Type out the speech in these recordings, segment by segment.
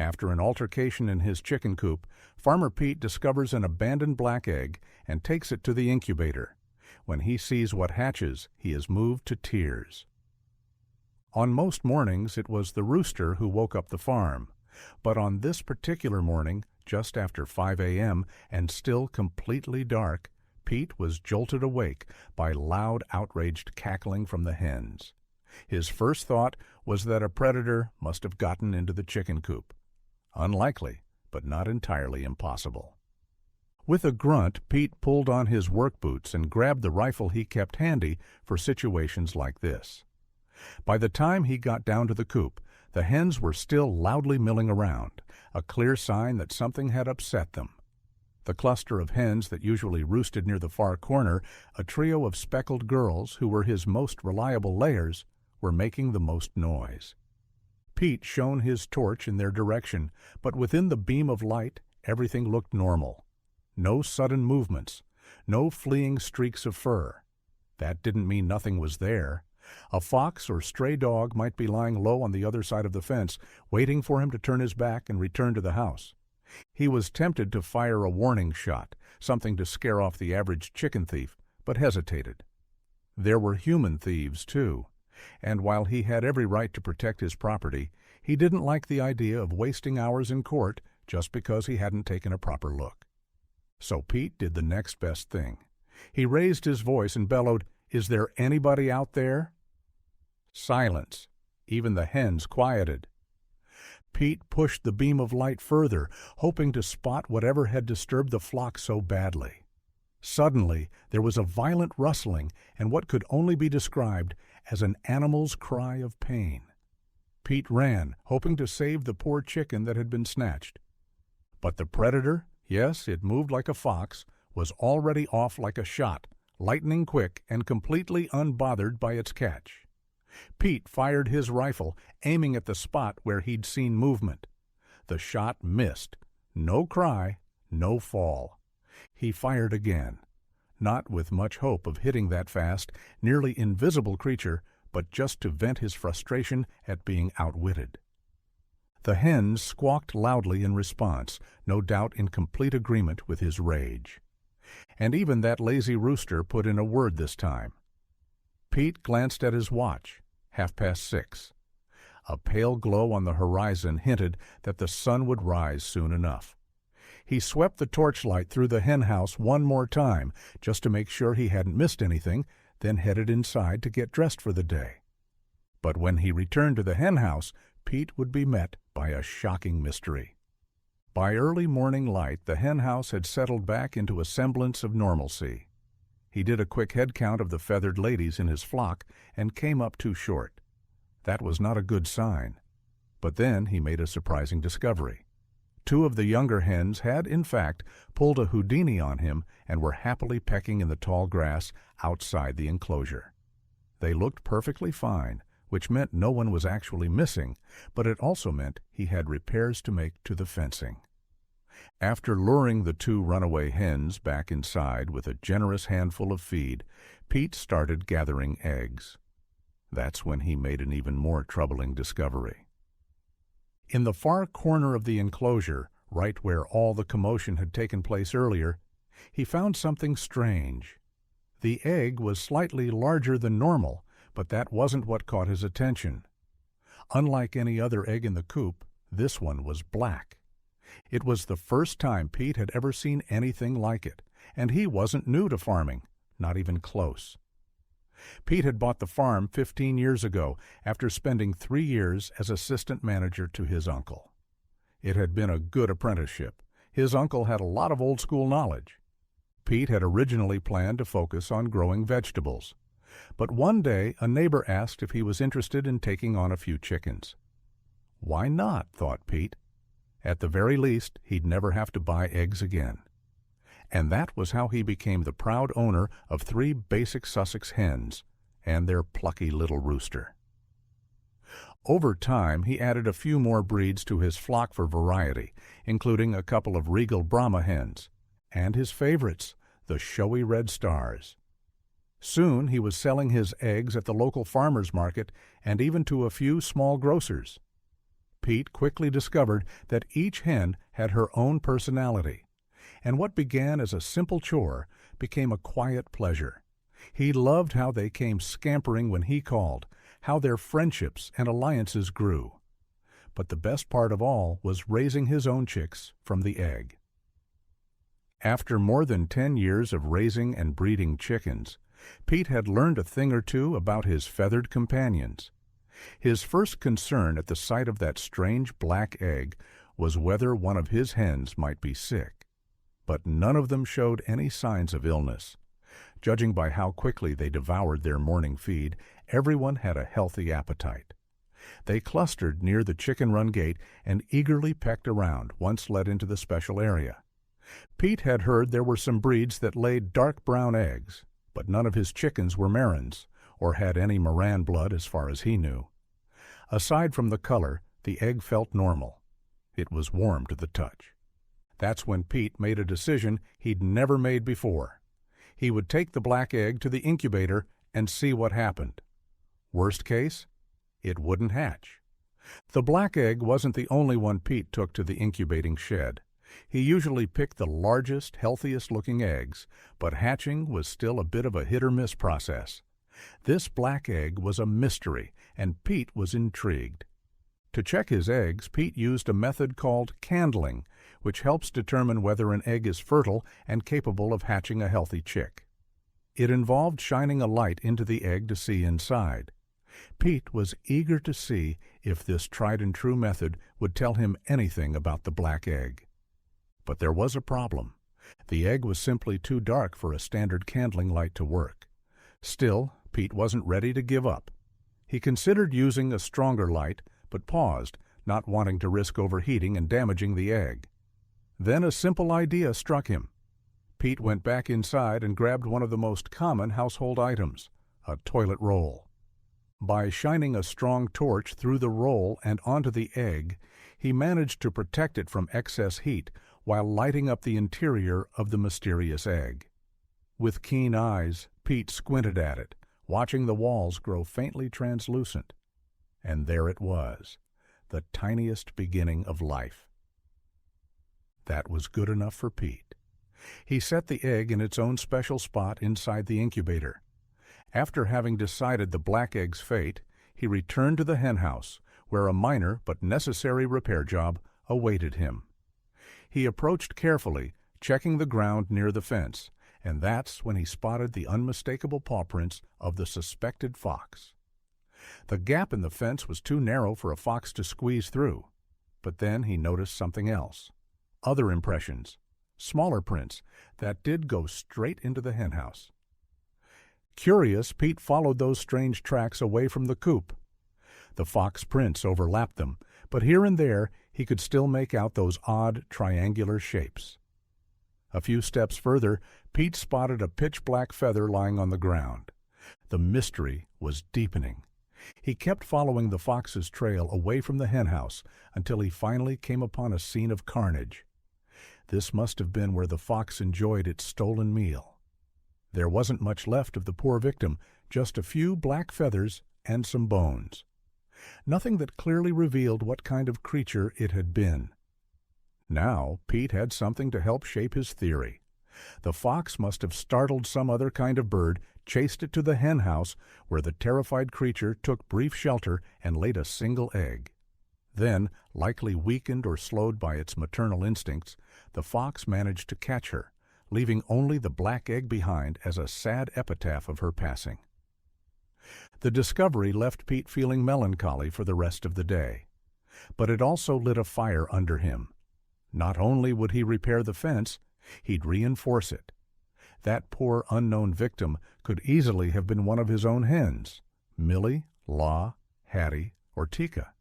After an altercation in his chicken coop, Farmer Pete discovers an abandoned black egg and takes it to the incubator. When he sees what hatches, he is moved to tears. On most mornings, it was the rooster who woke up the farm. But on this particular morning, just after 5 a.m. and still completely dark, Pete was jolted awake by loud, outraged cackling from the hens. His first thought was that a predator must have gotten into the chicken coop. Unlikely, but not entirely impossible. With a grunt, Pete pulled on his work boots and grabbed the rifle he kept handy for situations like this. By the time he got down to the coop, the hens were still loudly milling around, a clear sign that something had upset them. The cluster of hens that usually roosted near the far corner, a trio of speckled girls who were his most reliable layers, were making the most noise. Pete shone his torch in their direction, but within the beam of light, everything looked normal. No sudden movements, no fleeing streaks of fur. That didn't mean nothing was there. A fox or stray dog might be lying low on the other side of the fence, waiting for him to turn his back and return to the house. He was tempted to fire a warning shot, something to scare off the average chicken thief, but hesitated. There were human thieves, too, and while he had every right to protect his property, he didn't like the idea of wasting hours in court just because he hadn't taken a proper look. So Pete did the next best thing. He raised his voice and bellowed, "Is there anybody out there?" Silence. Even the hens quieted. Pete pushed the beam of light further, hoping to spot whatever had disturbed the flock so badly. Suddenly, there was a violent rustling and what could only be described as an animal's cry of pain. Pete ran, hoping to save the poor chicken that had been snatched. But the predator, yes, it moved like a fox, was already off like a shot, lightning quick and completely unbothered by its catch. Pete fired his rifle, aiming at the spot where he'd seen movement. The shot missed. No cry, no fall. He fired again, not with much hope of hitting that fast, nearly invisible creature, but just to vent his frustration at being outwitted. The hens squawked loudly in response, no doubt in complete agreement with his rage. And even that lazy rooster put in a word this time. Pete glanced at his watch. 6:30. A pale glow on the horizon hinted that the sun would rise soon enough. He swept the torchlight through the hen house one more time, just to make sure he hadn't missed anything, then headed inside to get dressed for the day. But when he returned to the hen house, Pete would be met by a shocking mystery. By early morning light, the hen house had settled back into a semblance of normalcy. He did a quick head count of the feathered ladies in his flock and came up too short. That was not a good sign. But then he made a surprising discovery. 2 of the younger hens had, in fact, pulled a Houdini on him and were happily pecking in the tall grass outside the enclosure. They looked perfectly fine, which meant no one was actually missing, but it also meant he had repairs to make to the fencing. After luring the 2 runaway hens back inside with a generous handful of feed, Pete started gathering eggs. That's when he made an even more troubling discovery. In the far corner of the enclosure, right where all the commotion had taken place earlier, he found something strange. The egg was slightly larger than normal, but that wasn't what caught his attention. Unlike any other egg in the coop, this one was black. It was the first time Pete had ever seen anything like it, and he wasn't new to farming, not even close. Pete had bought the farm 15 years ago after spending 3 years as assistant manager to his uncle. It had been a good apprenticeship. His uncle had a lot of old-school knowledge. Pete had originally planned to focus on growing vegetables. But one day a neighbor asked if he was interested in taking on a few chickens. Why not, thought Pete. At the very least, he'd never have to buy eggs again. And that was how he became the proud owner of 3 basic Sussex hens and their plucky little rooster. Over time, he added a few more breeds to his flock for variety, including a couple of regal Brahma hens, and his favorites, the showy red stars. Soon he was selling his eggs at the local farmers market and even to a few small grocers. Pete quickly discovered that each hen had her own personality, and what began as a simple chore became a quiet pleasure. He loved how they came scampering when he called, how their friendships and alliances grew. But the best part of all was raising his own chicks from the egg. After more than 10 years of raising and breeding chickens, Pete had learned a thing or two about his feathered companions. His first concern at the sight of that strange black egg was whether one of his hens might be sick. But none of them showed any signs of illness. Judging by how quickly they devoured their morning feed, everyone had a healthy appetite. They clustered near the chicken run gate and eagerly pecked around once led into the special area. Pete had heard there were some breeds that laid dark brown eggs, but none of his chickens were Marans, or had any Maran blood as far as he knew. Aside from the color, the egg felt normal. It was warm to the touch. That's when Pete made a decision he'd never made before. He would take the black egg to the incubator and see what happened. Worst case, it wouldn't hatch. The black egg wasn't the only one Pete took to the incubating shed. He usually picked the largest, healthiest-looking eggs, but hatching was still a bit of a hit-or-miss process. This black egg was a mystery, and Pete was intrigued. To check his eggs, Pete used a method called candling, which helps determine whether an egg is fertile and capable of hatching a healthy chick. It involved shining a light into the egg to see inside. Pete was eager to see if this tried-and-true method would tell him anything about the black egg. But there was a problem. The egg was simply too dark for a standard candling light to work. Still, Pete wasn't ready to give up. He considered using a stronger light, but paused, not wanting to risk overheating and damaging the egg. Then a simple idea struck him. Pete went back inside and grabbed one of the most common household items, a toilet roll. By shining a strong torch through the roll and onto the egg, he managed to protect it from excess heat while lighting up the interior of the mysterious egg. With keen eyes, Pete squinted at it, watching the walls grow faintly translucent. And there it was, the tiniest beginning of life. That was good enough for Pete. He set the egg in its own special spot inside the incubator. After having decided the black egg's fate, he returned to the henhouse, where a minor but necessary repair job awaited him. He approached carefully, checking the ground near the fence, and that's when he spotted the unmistakable paw prints of the suspected fox. The gap in the fence was too narrow for a fox to squeeze through, but then he noticed something else. Other impressions, smaller prints, that did go straight into the henhouse. Curious, Pete followed those strange tracks away from the coop. The fox prints overlapped them, but here and there he could still make out those odd triangular shapes. A few steps further, Pete spotted a pitch-black feather lying on the ground. The mystery was deepening. He kept following the fox's trail away from the henhouse until he finally came upon a scene of carnage. This must have been where the fox enjoyed its stolen meal. There wasn't much left of the poor victim, just a few black feathers and some bones. Nothing that clearly revealed what kind of creature it had been. Now Pete had something to help shape his theory. The fox must have startled some other kind of bird, chased it to the henhouse, where the terrified creature took brief shelter and laid a single egg. Then, likely weakened or slowed by its maternal instincts, the fox managed to catch her, leaving only the black egg behind as a sad epitaph of her passing. The discovery left Pete feeling melancholy for the rest of the day. But it also lit a fire under him. Not only would he repair the fence, he'd reinforce it. That poor unknown victim could easily have been one of his own hens, Millie, Law, Hattie, or Tika.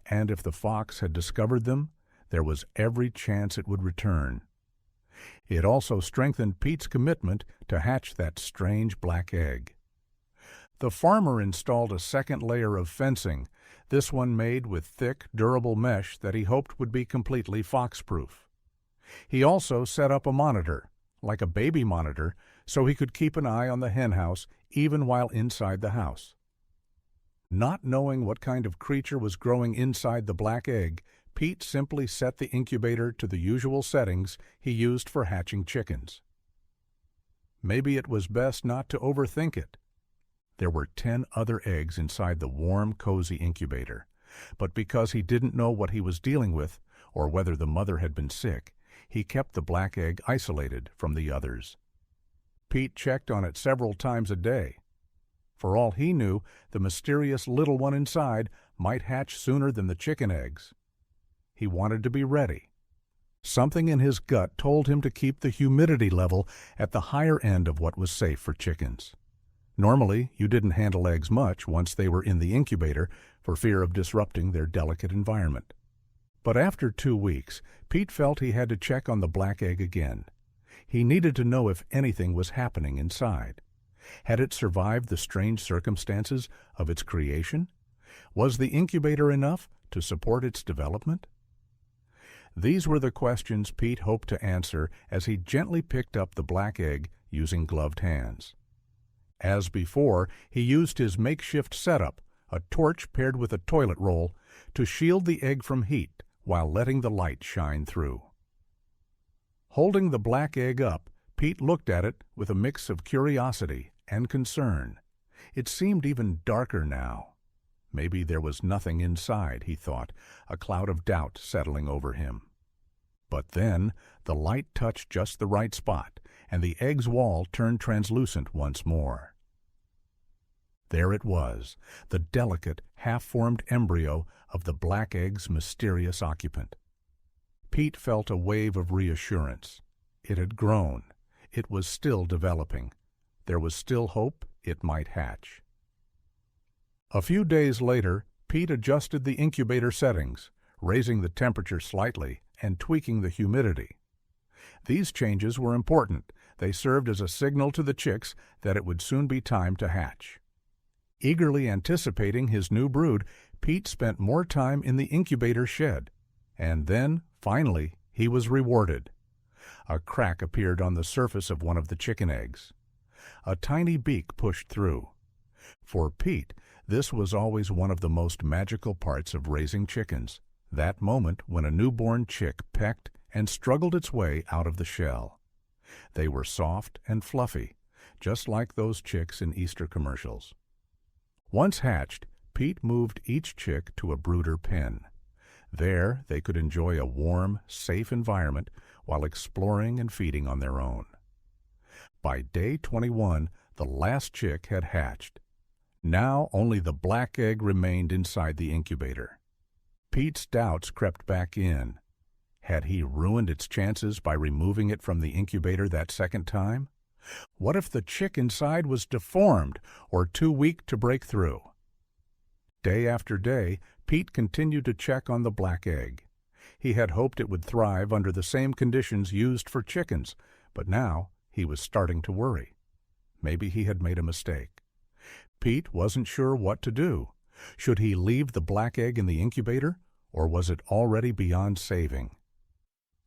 And if the fox had discovered them, there was every chance it would return. It also strengthened Pete's commitment to hatch that strange black egg. The farmer installed a second layer of fencing, this one made with thick, durable mesh that he hoped would be completely fox-proof. He also set up a monitor, like a baby monitor, so he could keep an eye on the henhouse even while inside the house. Not knowing what kind of creature was growing inside the black egg, Pete simply set the incubator to the usual settings he used for hatching chickens. Maybe it was best not to overthink it. There were 10 other eggs inside the warm, cozy incubator, but because he didn't know what he was dealing with or whether the mother had been sick, he kept the black egg isolated from the others. Pete checked on it several times a day. For all he knew, the mysterious little one inside might hatch sooner than the chicken eggs. He wanted to be ready. Something in his gut told him to keep the humidity level at the higher end of what was safe for chickens. Normally, you didn't handle eggs much once they were in the incubator for fear of disrupting their delicate environment. But after 2 weeks, Pete felt he had to check on the black egg again. He needed to know if anything was happening inside. Had it survived the strange circumstances of its creation? Was the incubator enough to support its development? These were the questions Pete hoped to answer as he gently picked up the black egg using gloved hands. As before, he used his makeshift setup, a torch paired with a toilet roll, to shield the egg from heat while letting the light shine through. Holding the black egg up, Pete looked at it with a mix of curiosity and concern. It seemed even darker now. Maybe there was nothing inside, he thought, a cloud of doubt settling over him. But then the light touched just the right spot, and the egg's wall turned translucent once more. There it was, the delicate, half-formed embryo of the black egg's mysterious occupant. Pete felt a wave of reassurance. It had grown. It was still developing. There was still hope it might hatch. A few days later, Pete adjusted the incubator settings, raising the temperature slightly and tweaking the humidity. These changes were important. They served as a signal to the chicks that it would soon be time to hatch. Eagerly anticipating his new brood, Pete spent more time in the incubator shed. And then, finally, he was rewarded. A crack appeared on the surface of one of the chicken eggs. A tiny beak pushed through. For Pete, this was always one of the most magical parts of raising chickens, that moment when a newborn chick pecked and struggled its way out of the shell. They were soft and fluffy, just like those chicks in Easter commercials. Once hatched, Pete moved each chick to a brooder pen. There, they could enjoy a warm, safe environment while exploring and feeding on their own. By day 21, the last chick had hatched. Now only the black egg remained inside the incubator. Pete's doubts crept back in. Had he ruined its chances by removing it from the incubator that second time? What if the chick inside was deformed or too weak to break through? Day after day, Pete continued to check on the black egg. He had hoped it would thrive under the same conditions used for chickens, but now he was starting to worry. Maybe he had made a mistake. Pete wasn't sure what to do. Should he leave the black egg in the incubator, or was it already beyond saving?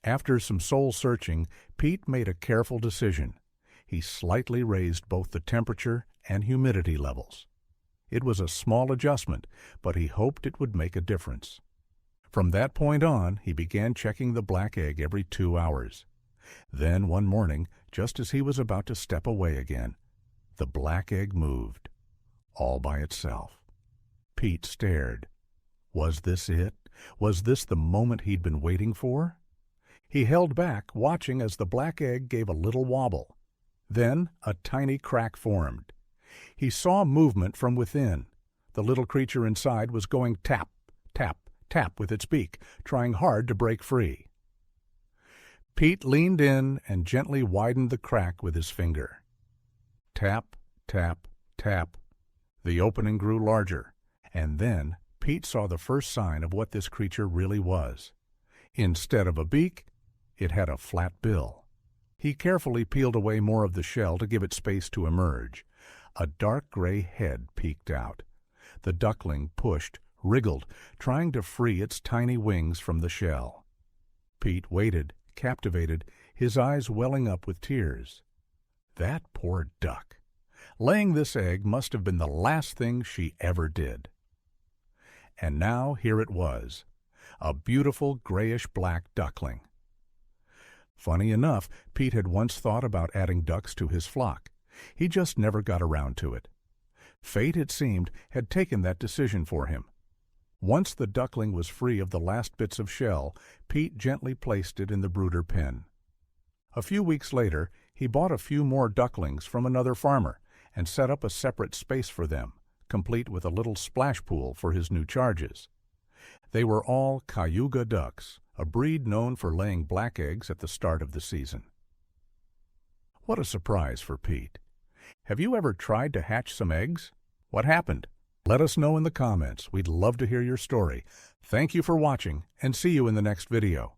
After some soul-searching, Pete made a careful decision. He slightly raised both the temperature and humidity levels. It was a small adjustment, but he hoped it would make a difference. From that point on, he began checking the black egg every 2 hours. Then one morning, just as he was about to step away again, the black egg moved, all by itself. Pete stared. Was this it? Was this the moment he'd been waiting for? He held back, watching as the black egg gave a little wobble. Then a tiny crack formed. He saw movement from within. The little creature inside was going tap, tap, tap with its beak, trying hard to break free. Pete leaned in and gently widened the crack with his finger. Tap, tap, tap. The opening grew larger, and then Pete saw the first sign of what this creature really was. Instead of a beak, it had a flat bill. He carefully peeled away more of the shell to give it space to emerge. A dark gray head peeked out. The duckling pushed, wriggled, trying to free its tiny wings from the shell. Pete waited, captivated, his eyes welling up with tears. That poor duck. Laying this egg must have been the last thing she ever did. And now here it was, a beautiful grayish-black duckling. Funny enough, Pete had once thought about adding ducks to his flock. He just never got around to it. Fate, it seemed, had taken that decision for him. Once the duckling was free of the last bits of shell, Pete gently placed it in the brooder pen. A few weeks later, he bought a few more ducklings from another farmer and set up a separate space for them, complete with a little splash pool for his new charges. They were all Cayuga ducks, a breed known for laying black eggs at the start of the season. What a surprise for Pete. Have you ever tried to hatch some eggs? What happened? Let us know in the comments. We'd love to hear your story. Thank you for watching, and see you in the next video.